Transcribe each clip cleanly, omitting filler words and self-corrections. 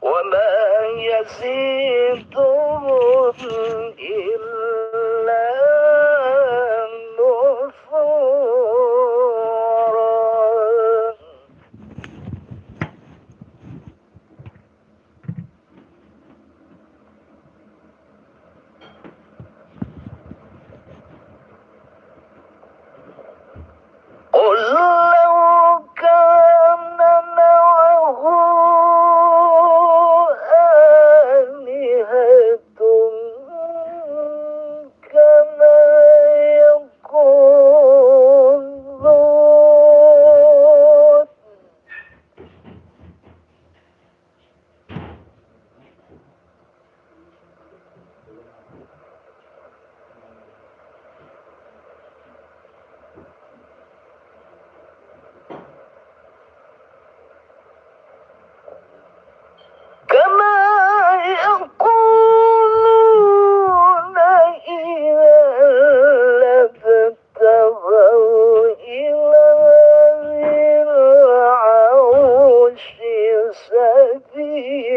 وما يزيدهم إلا نفورا. قل لو كان معه آلهة كما يقولون. كما يقولون إذا لابتغوا إلى ذي العرش سبيلا.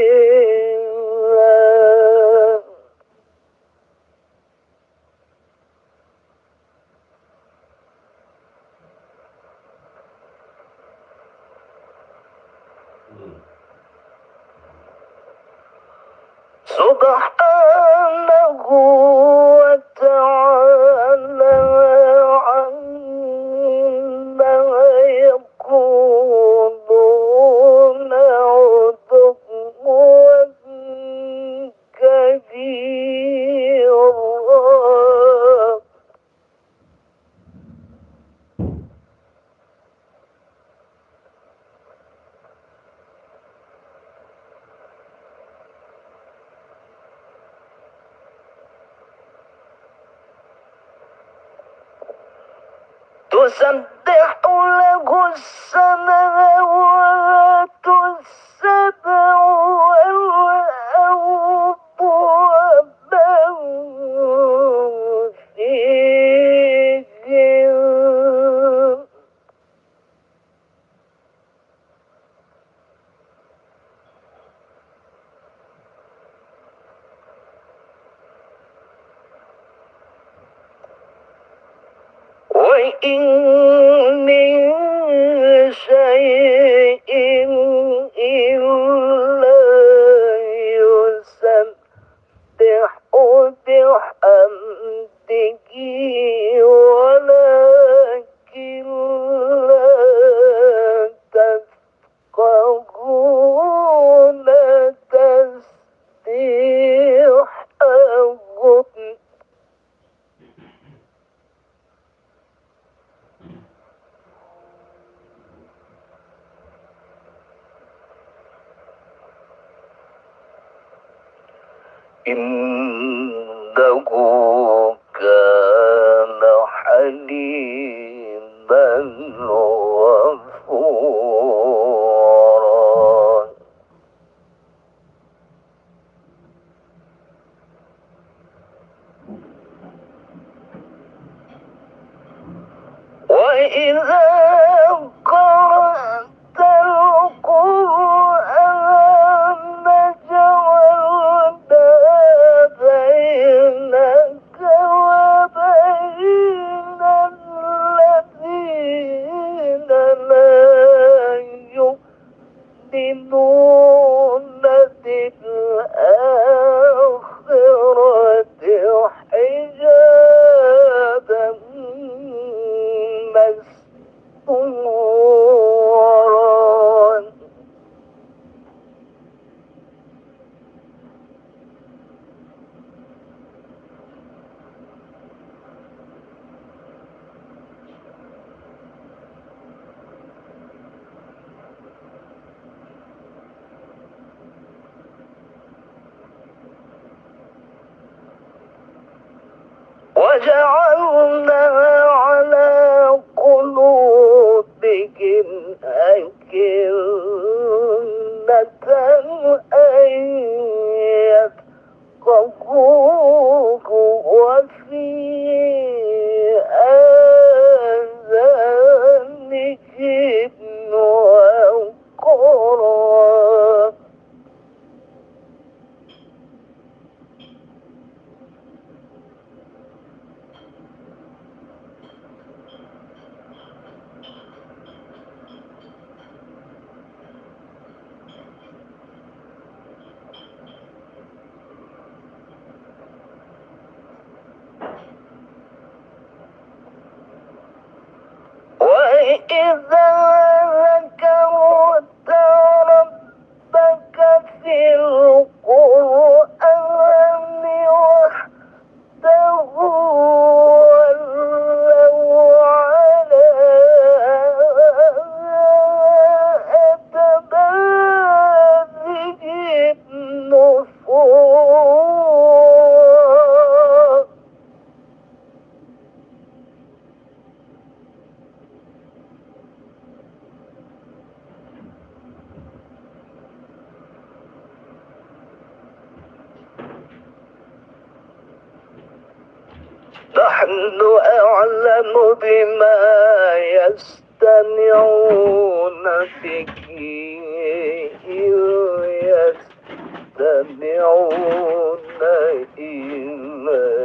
سبحانه وتعالى عما يقولون علوا كبيرا. تسبح له السماوات السبع والأرض ومن فيهن. وإن من شيء إلا يسبح بحمده ولكن لا تفقهون تسبيحهم. إنه كان حليما غفورا. وإذا قرأت القرآن جعلنا بينك وبين الذين لا يؤمنون بالآخرة حجابا مستورا. وجعلنا على قلوبهم أكنة أن يفقهوه وفي آذانهم وقرا وإذا ذكرت ربك في القرآن وحده ولوا على أدبارهم نفورا. نحن أعلم بما يستمعون به إذ يستمعون إليك.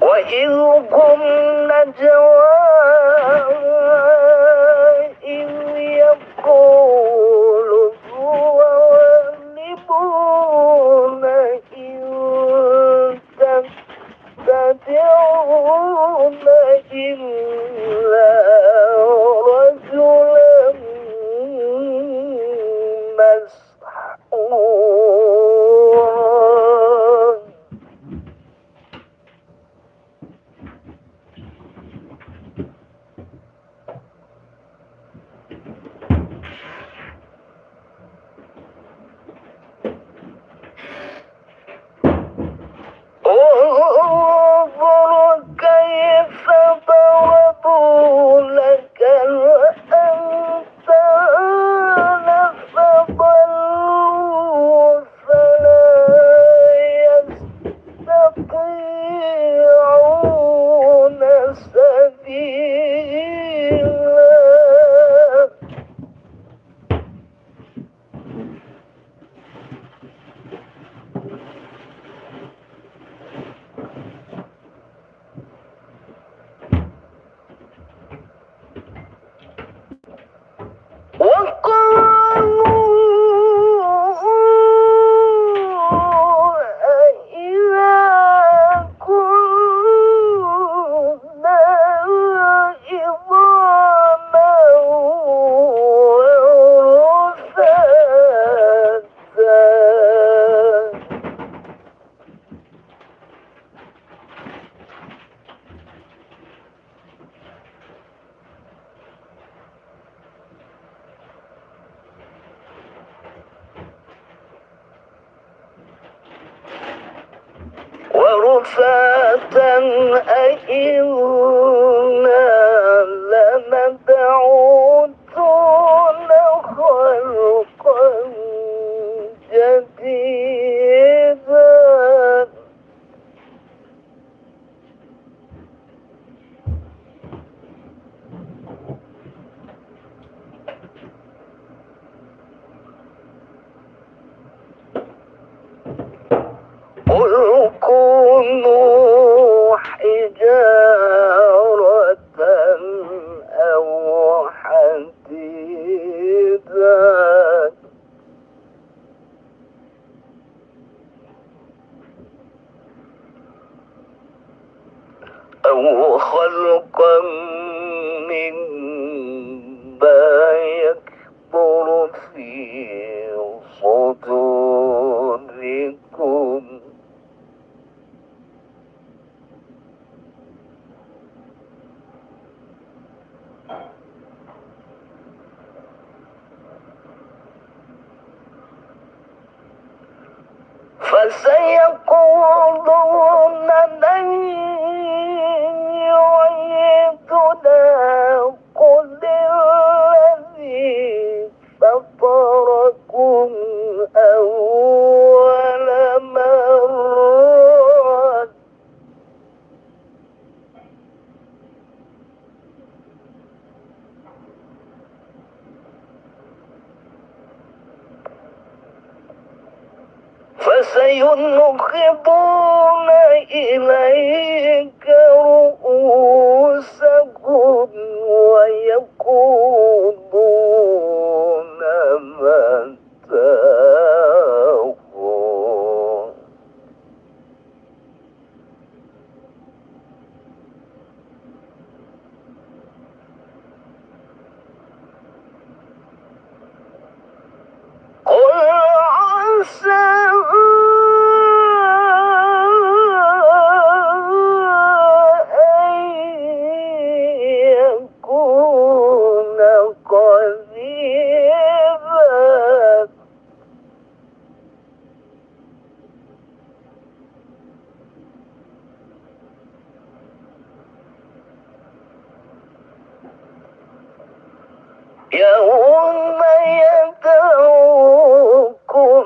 وإذ هم نجوى إذ يقول الظالمون إن تتبعون إلا رجلا مسحورا. انظر كيف ضربوا لك الأمثال فضلوا فلا يستطيعون سبيلا. ورفاتا أئنا لمبعوثون خلقا جديدا. قل كونوا حجارة أو حديدا أو خلقا مما يكبر في صدوركم فسيقولون من يعيدنا قل الذي فطركم أول مرة فسينغضون إليك رؤوسهم ويقولون متى هو قل عسى أن يكون قريبا يوم يدعوكم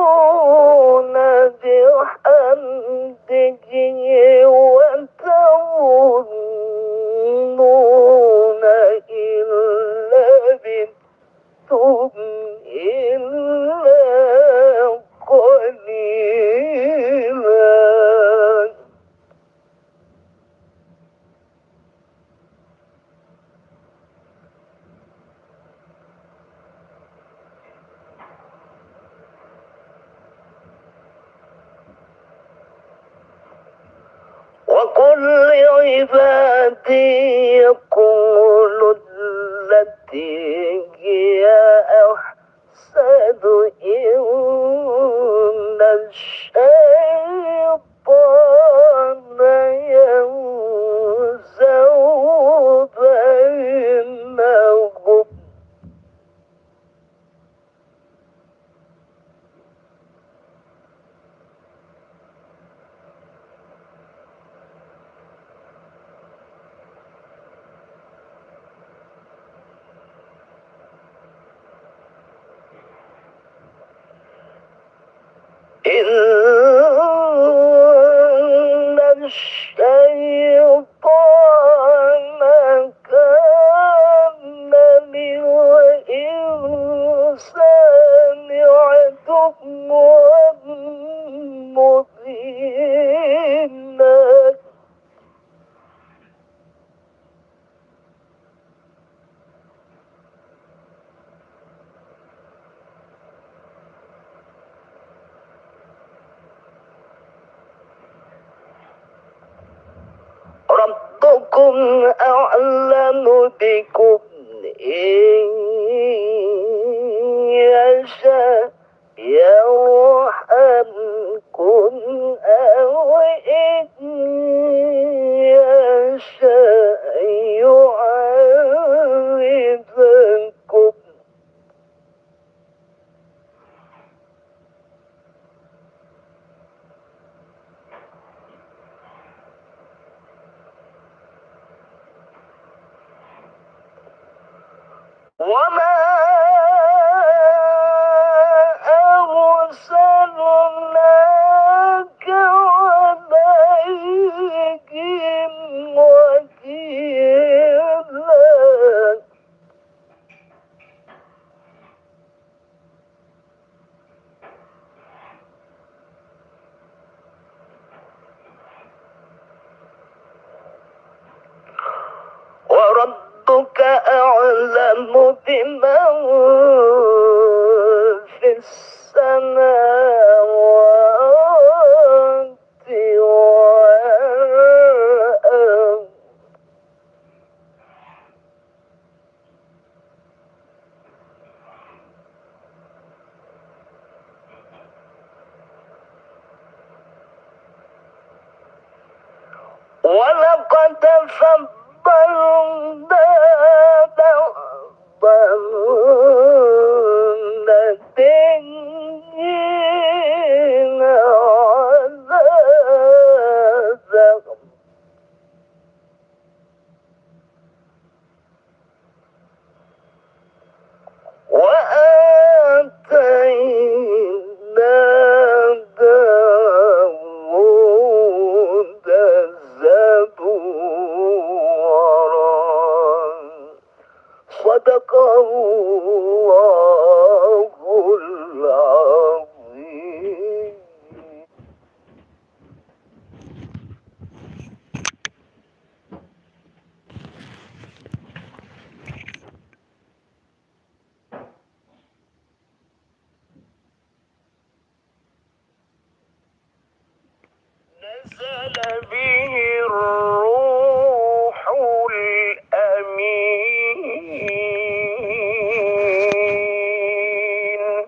فتستجيبون بحمده وتظنون إن لبثتم إلا قليلا وقل لعبادي يقولوا التي هي أحسن إن الشيطان ينزغ بينهم إن الشيطان كان للإنسان عدوا مبينا ربكم أعلم بكم إن يشاء يرحمكم أو إن يشاء يعذبكم وما أرسلناك عليهم وكيلا وربك أعلم بمن في السماوات والأرض ولقد فضلنا بعض النبيين على بعض وآتينا داود زبورا صدق الله العظيم. نزل به الروح الأمين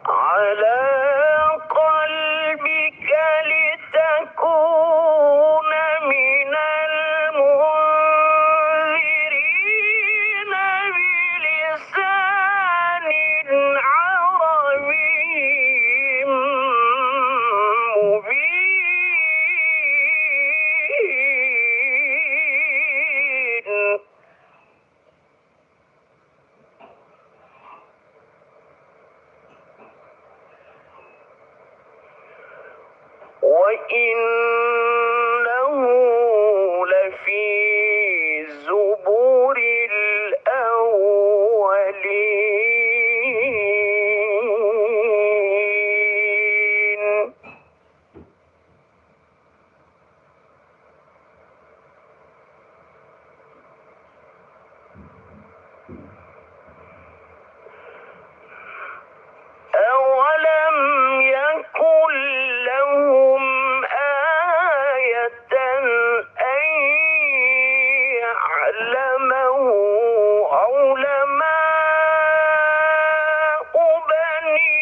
على قلبك لتكون من المنذرين بلسان عربي مبين وإنه لفي زبور الأولين أولم يكن لهم آية أن يعلمه علماء بني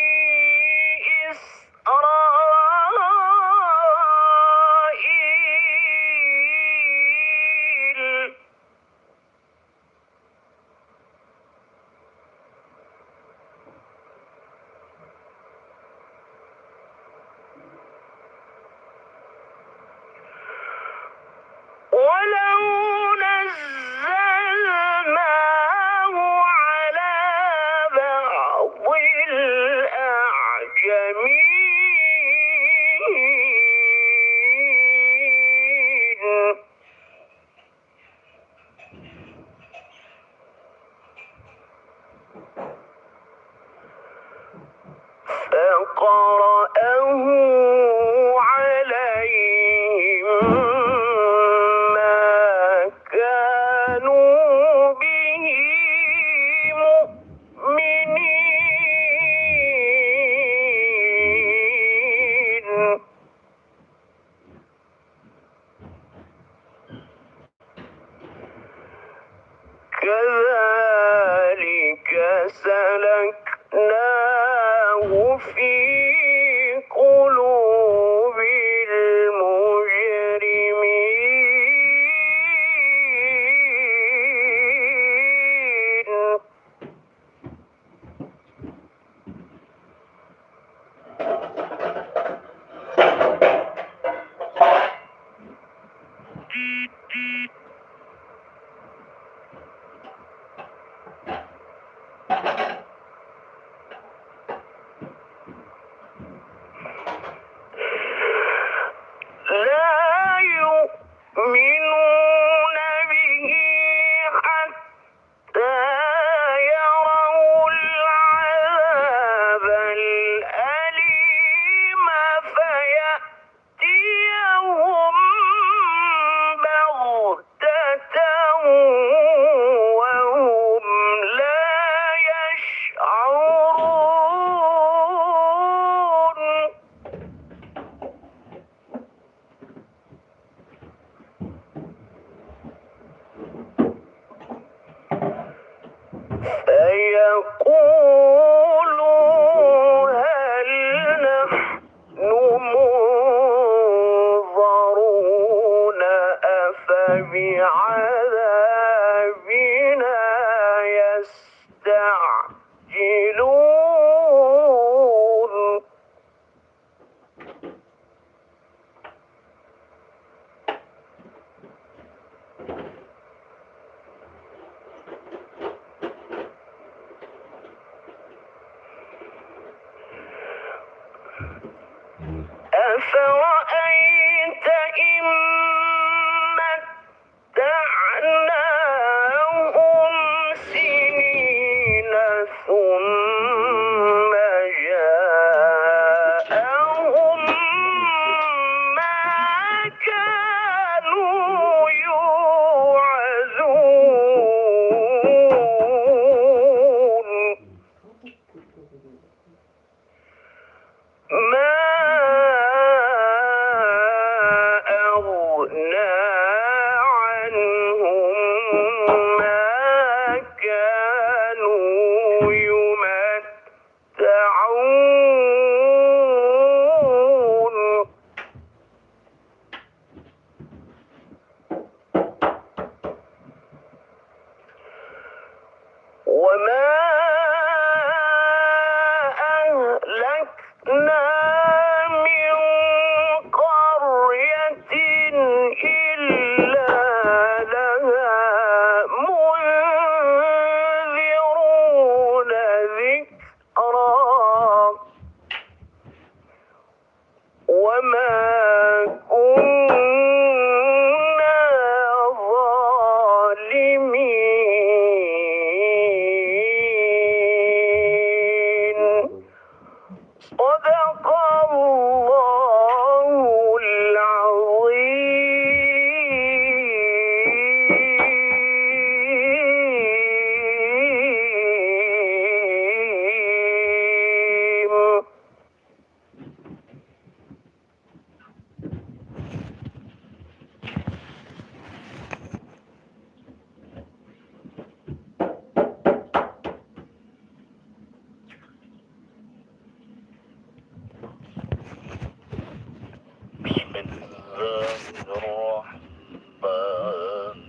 إسرائيل ولو نزلناه على بعض الأعجمين فقرأه عليهم ما كانوا به مؤمنين كذلك سلكناه في قلوب المجرمين أفرأيت إن متعناهم سنين ثم جاءهم ما كانوا يوعزون ما أغنى عنهم ما كانوا يمتعون وما أهلكنا من قرية إلا لها منذرون ذكرا وما كنا ظالمين صدق الله العظيم. بسم الله الرحمن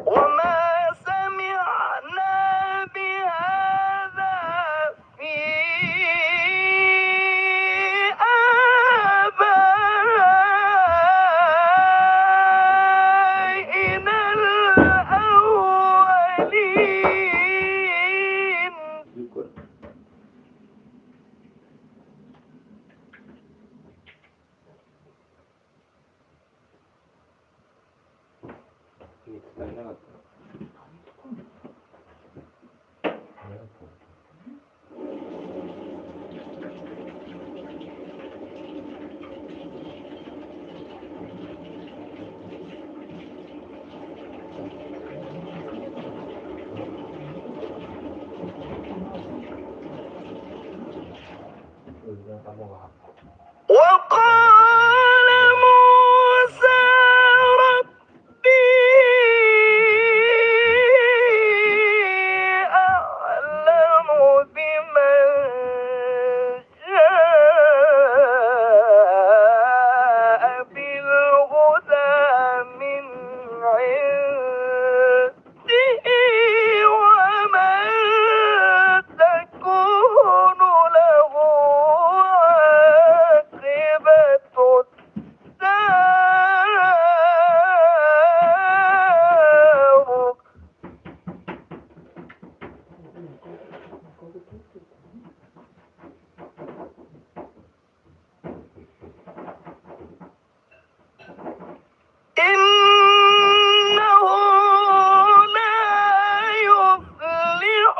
وما سمعنا بهذا في آبائنا الأولين وقال موسى ربي أعلم بمن جاء بالهدى من عنده ومن تكون له عاقبة الدار إنه لا يفلح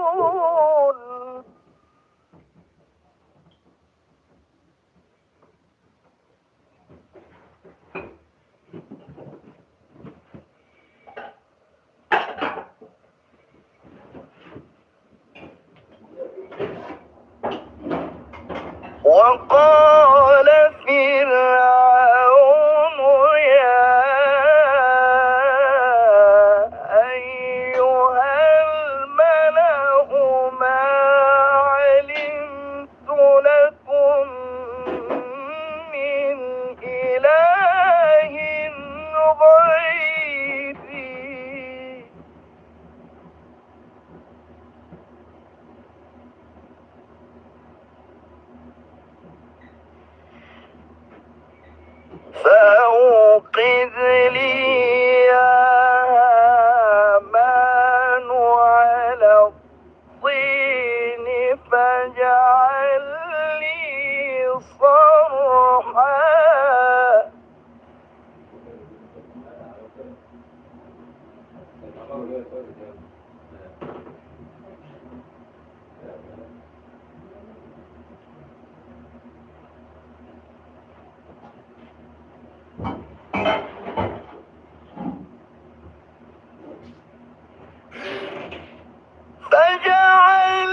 الظالمون وقال فرعون يا أيها الملأ فأوقد لي يا هامان على الطين فاجعل لي صرحا فاجعل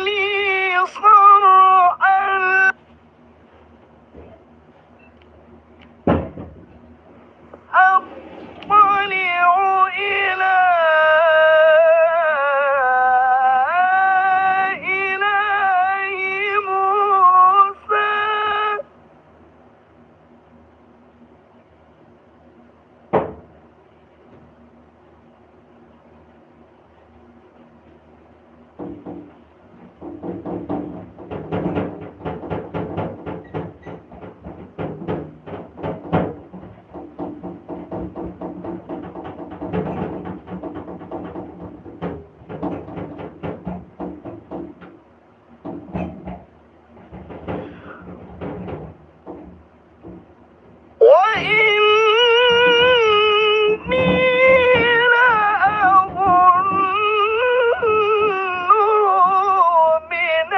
لي صرحا أطلع إلى إله موسى وإني لأظنه من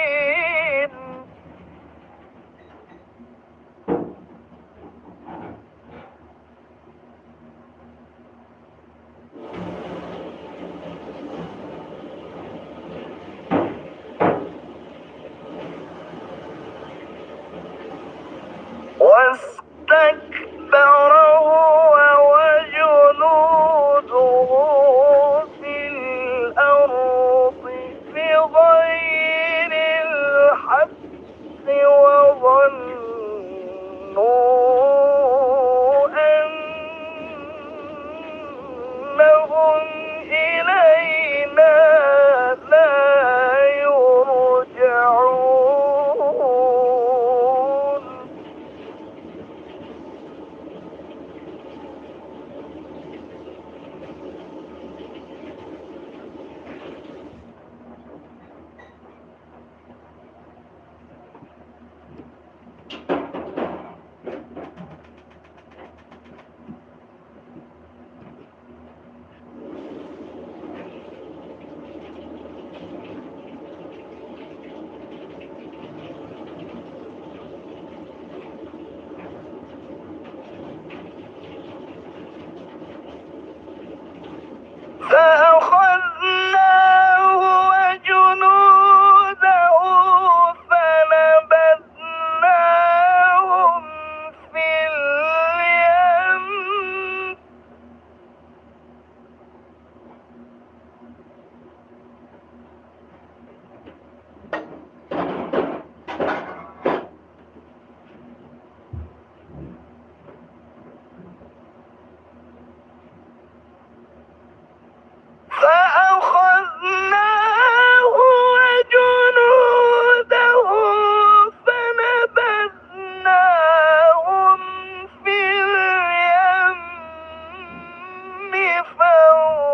الكاذبين واستكبر هو وجنوده في الأرض بغير الحق وظنوا أنهم إلينا لا يرجعون فأخذناه وجنوده فنبذناهم في اليم فأخذناه وجنوده فنبذناهم في اليم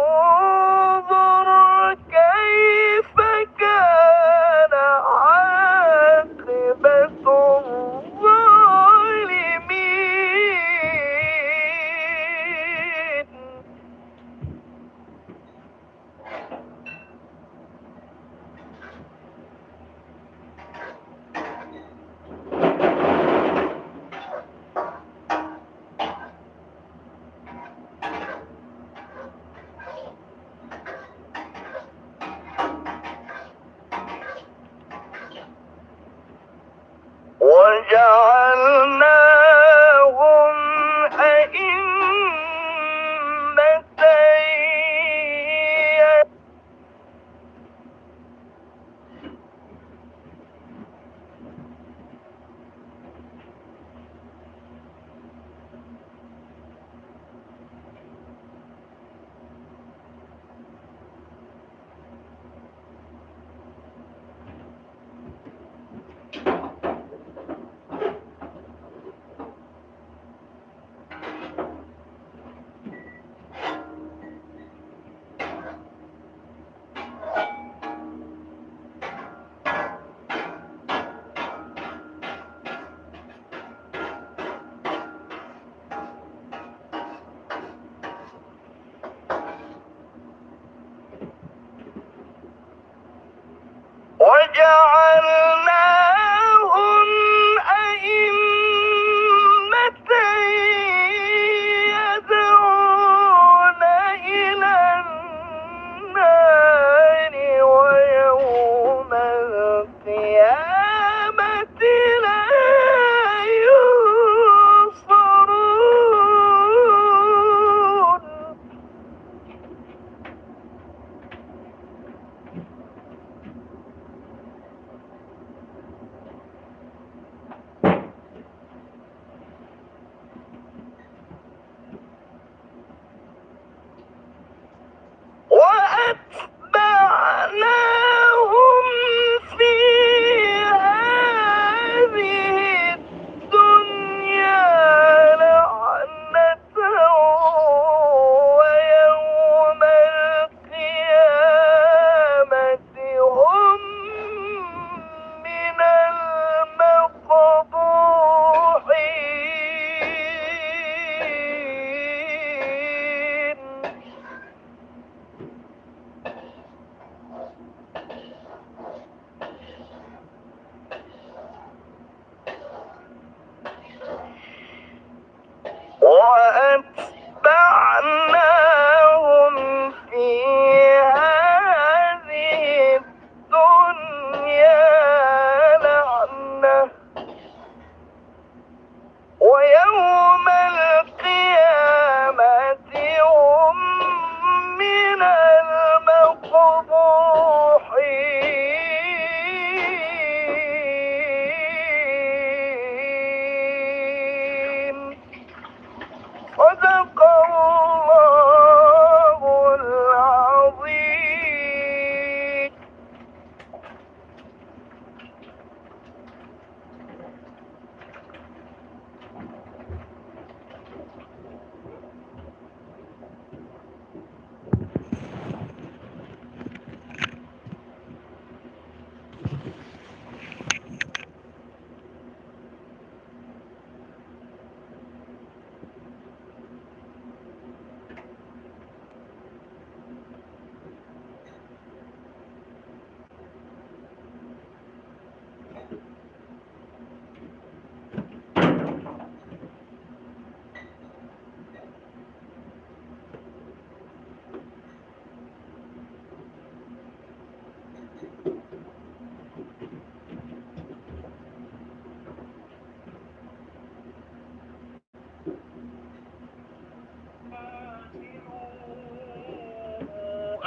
فانظر كيف كان عاقبة الظالمين وجعلناهم أئمة يوم القيامة هم من المقبوحين. صدق الله العظيم.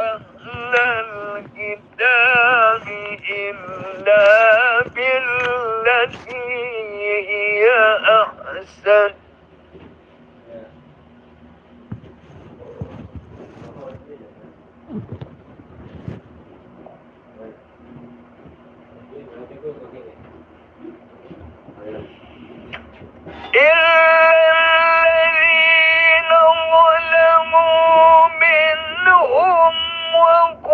أهل الكتاب إلا بالتي هي أحسن الذين ظلموا منهم وقولوا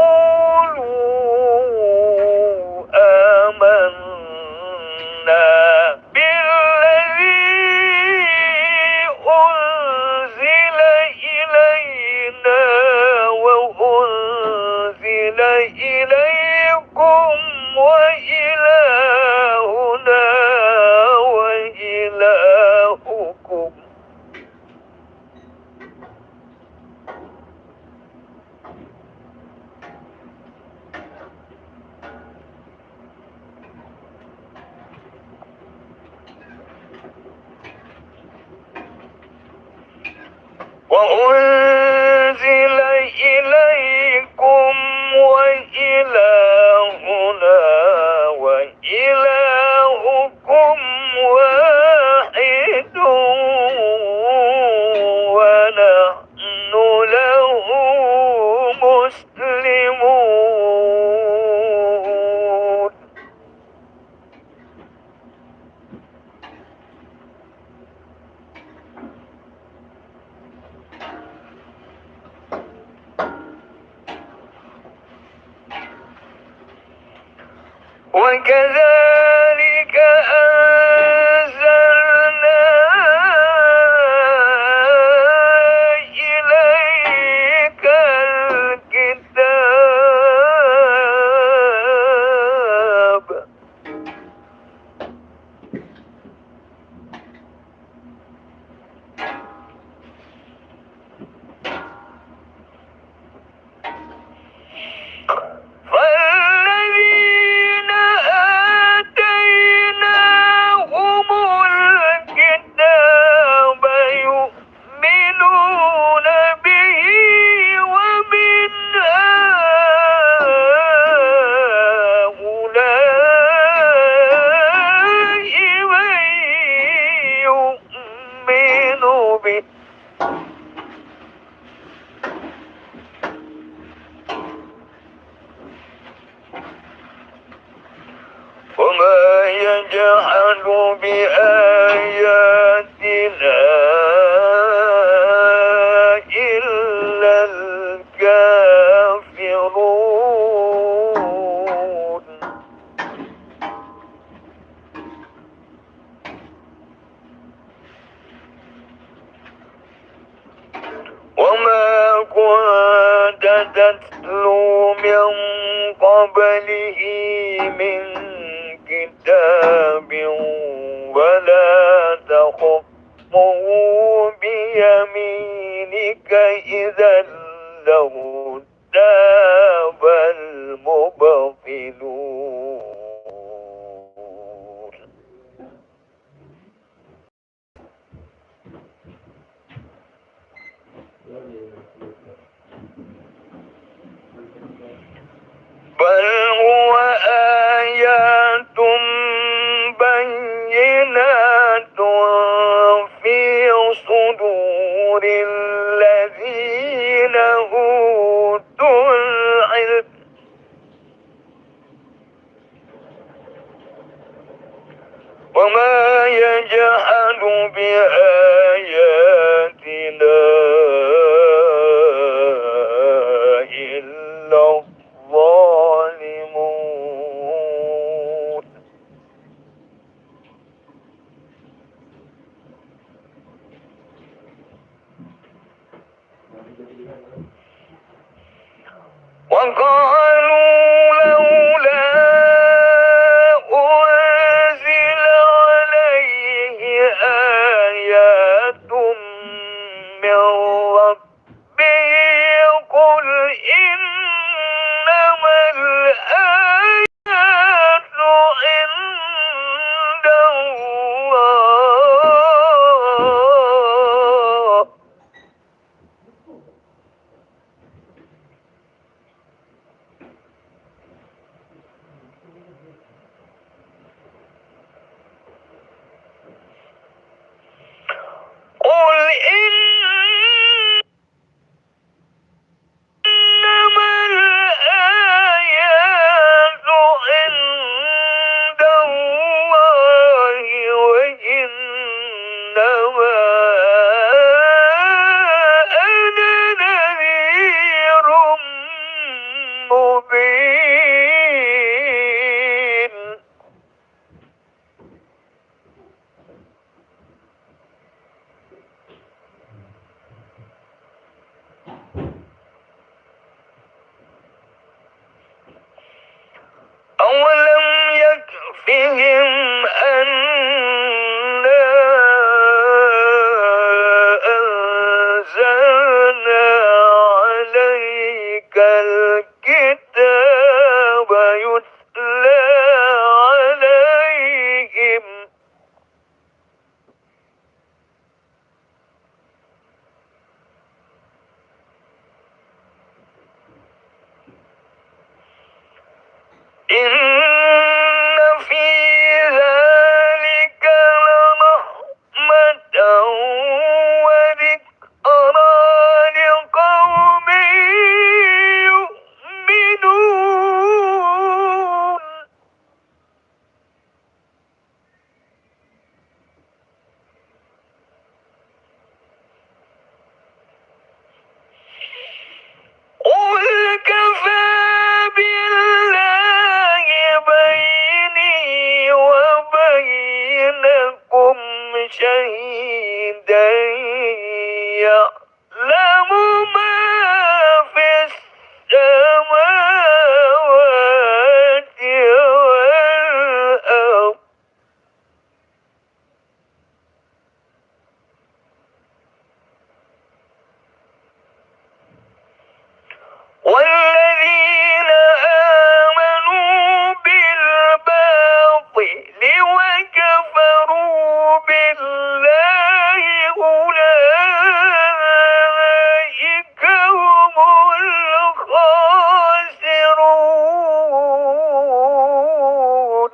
آمنا بالذي أنزل إلينا وأنزل إليكم وإلهنا وإلهكم وأنزل إليكم وإلهنا وإلهكم واحد ونحن له مسلمون. وكذلك أنزلنا إليك الكتاب فالذين آتيناهم الكتاب يؤمنون به ومن هؤلاء من يؤمن به وما يجحد بآياتنا إلا الكافرون. وما كنت تتلو من قبله من كتاب ولا تخطه بيمينك إذا لارتاب المبطلون. بل هو آيات بينات في صدور الذين أوتوا العلم وما يجحد بآياتنا إلا الظالمون وقالوا لولا أنزل عليه آيات من ربه قل إنما الآيات عند الله قل إنما الآيات عند الله وإنما أنا نذير مبين أولم يكفهم أنا أنزلنا عليك الكتاب يتلى عليهم إن في ذلك لرحمة وذكرى لقوم يؤمنون قل كفى بالله بيني وبينكم شهيدا يعلم ما في السماوات والأرض والذين آمنوا بالباطل وكفروا بالله أولئك هم الخاسرون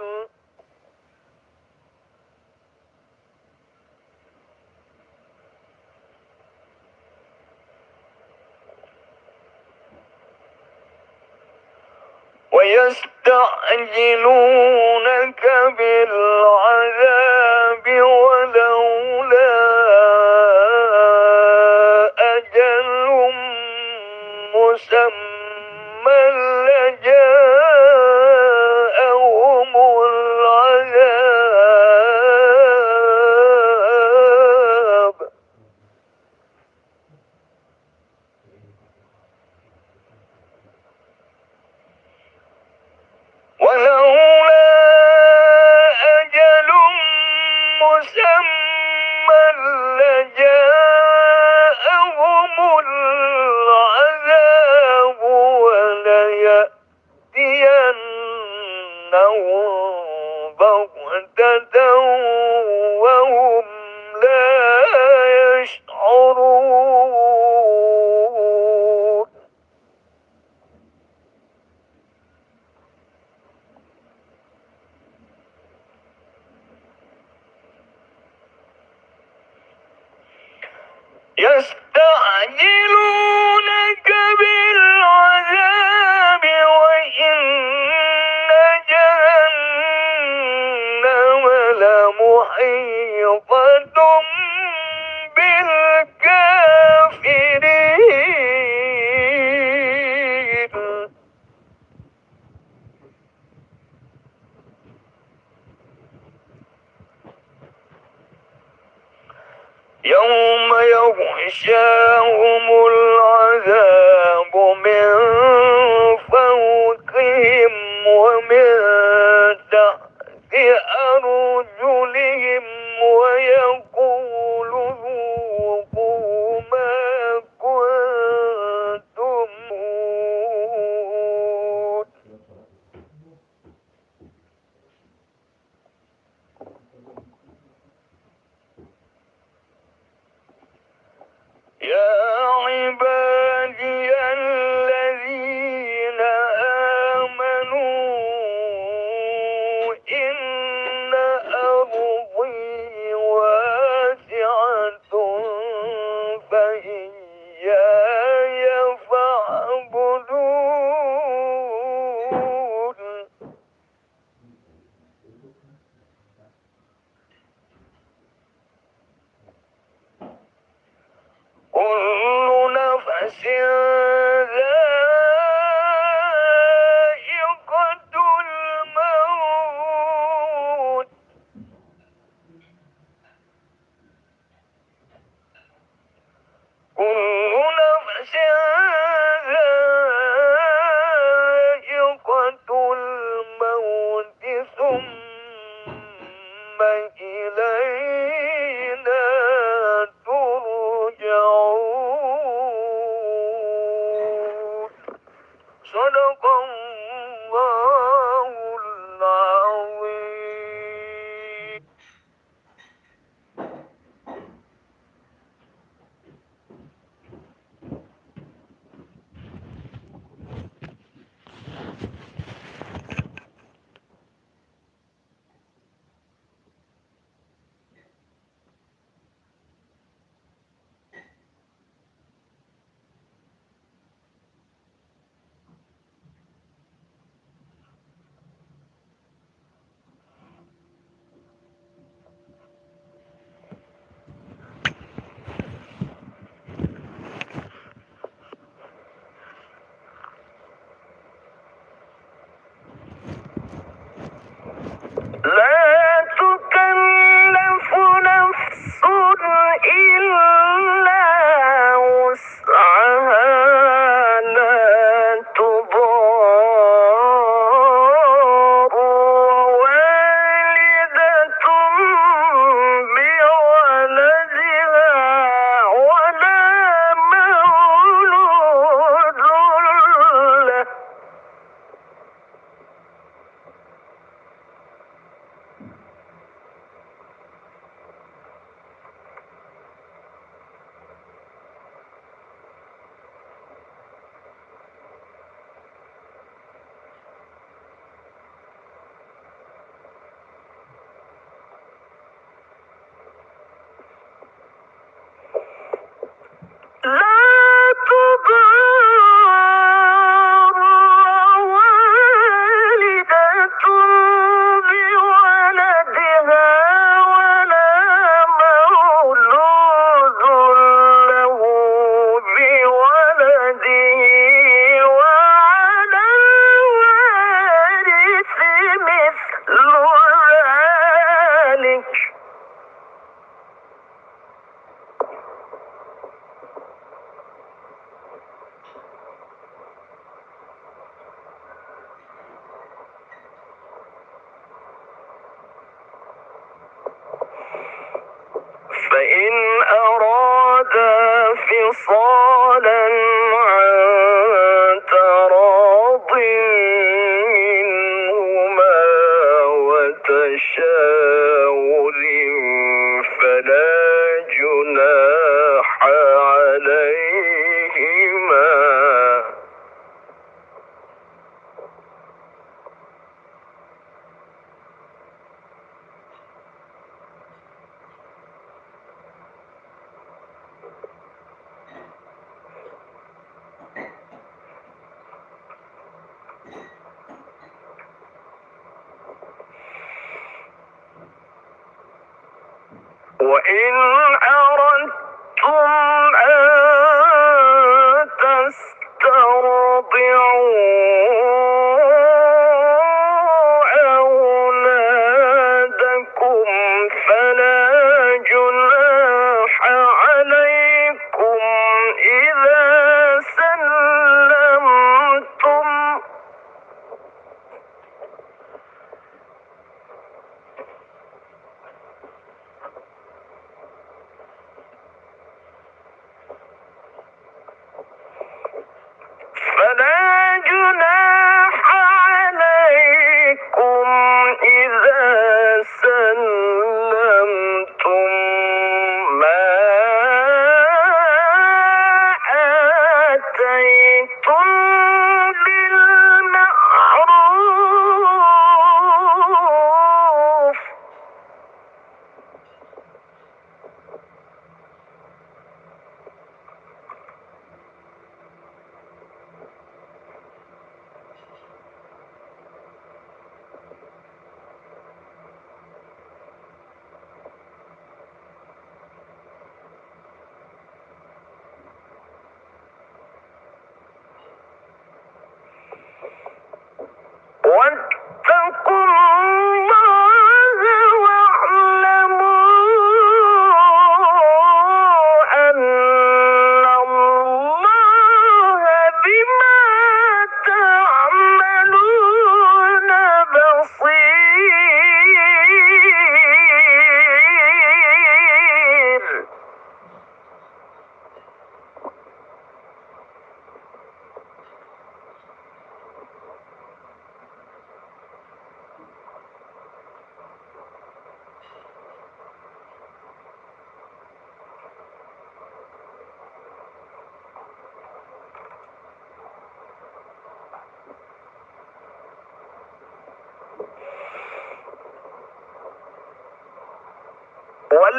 ويستعجلونك بالعذاب ولولا أجل مسمى لجاءهم العذاب ولولا أجل مسمى لجاءهم العذاب وليأتينهم بغتة وهم لا يشعرون يستعجلونك بالعذاب وإن جهنم لمحيطة بالكافرين يوم يغشاهم العذاب من فوقهم ومن تحت أرجلهم ويقول ذوقوا ما كنتم تكفرون يا عبادي الذين آمنوا إن أرضي واسعة فإياي فاعبدون كل نفس ذائقة الموت كل نفس ذائقة الموت ثم إلينا ترجعون صدق الله العظيم. لا تكلف نفس إلا وسعها لا تضار والدة بولدها ولا مولود له لا تضار والدة بولدها ولا مولود له بولده وعلى الوارث مثل ذلك فإن أرادا فصالا عن تراض منهما وتشاور فلا جناح عليهما وإن أردتم أن تسترضعوا أولادكم فلا جناح عليكم إذا سلمتم ما آتيتم بالمعروف واتقوا الله واعلموا أن الله بما تعملون بصير.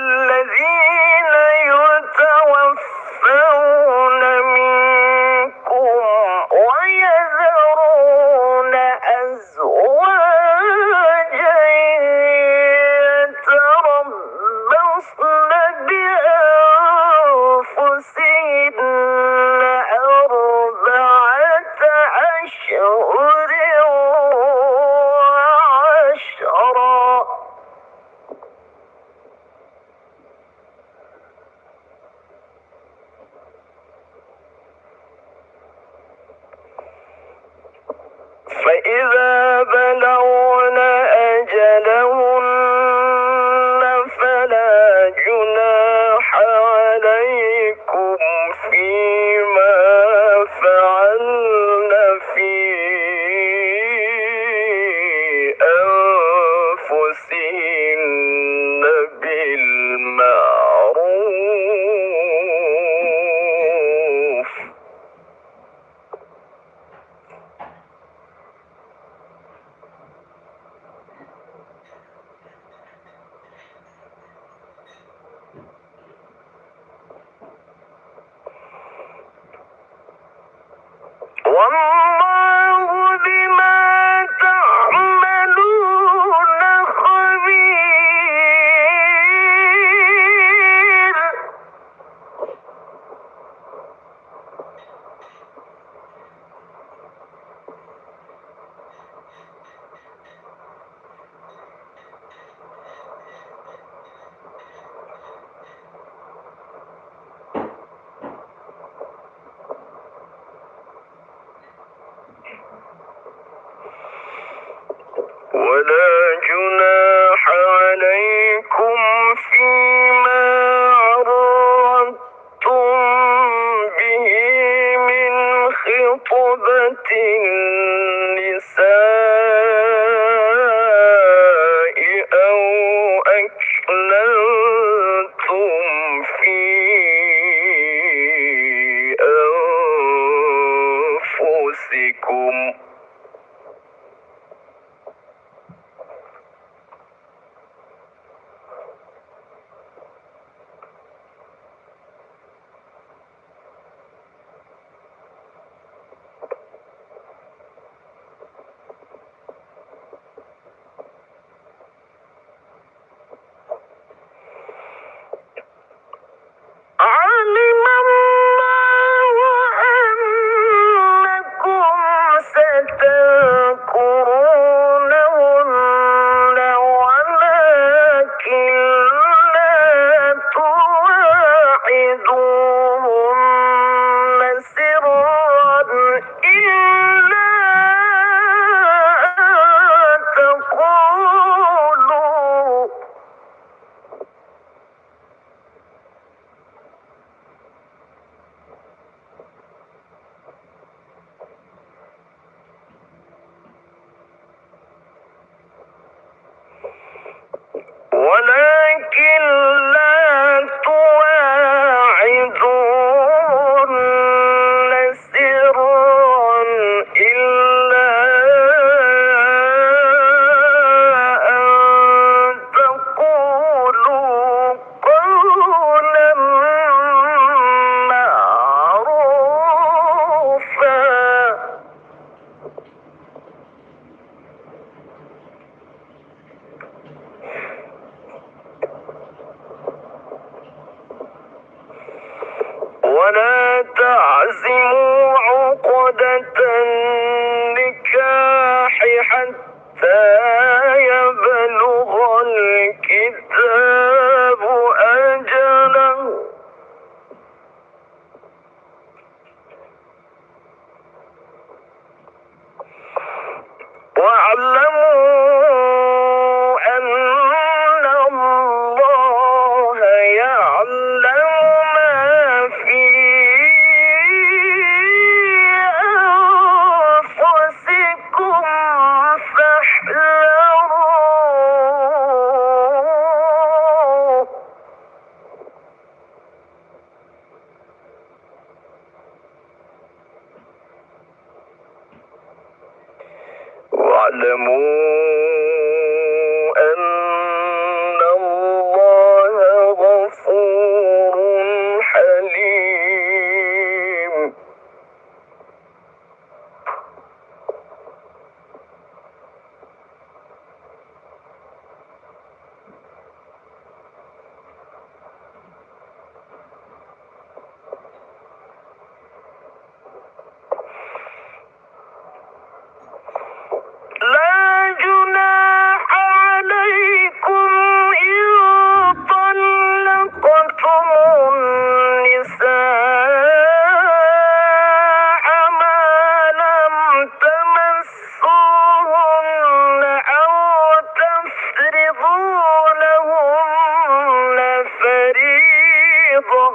والذين يتوفون منكم ويذرون أزواجا يتربصن بأنفسهن أربعة أشهر وعشرا فإذا بلغن أجلهن فلا جناح عليكم فيما فعلن في أنفسهن بالمعروف والله بما تعملون خبير. ولا جناح عليكم فيما عرضتم به من خطبة النساء أو أكننتم في أنفسكم ولكن لا تواعدون سرا إلا أن تقولوا قولا معروفا. ولا تعزموا عقدة النكاح حتى يبلغ الكتاب أجله واعلموا أن الله يعلم ما في أنفسكم فاحذروه. واعلموا أن الله غفور حليم. لا جناح عليكم إن طلقتم النساء ما لم تمسوهن أو تفرضوا لهن فريضة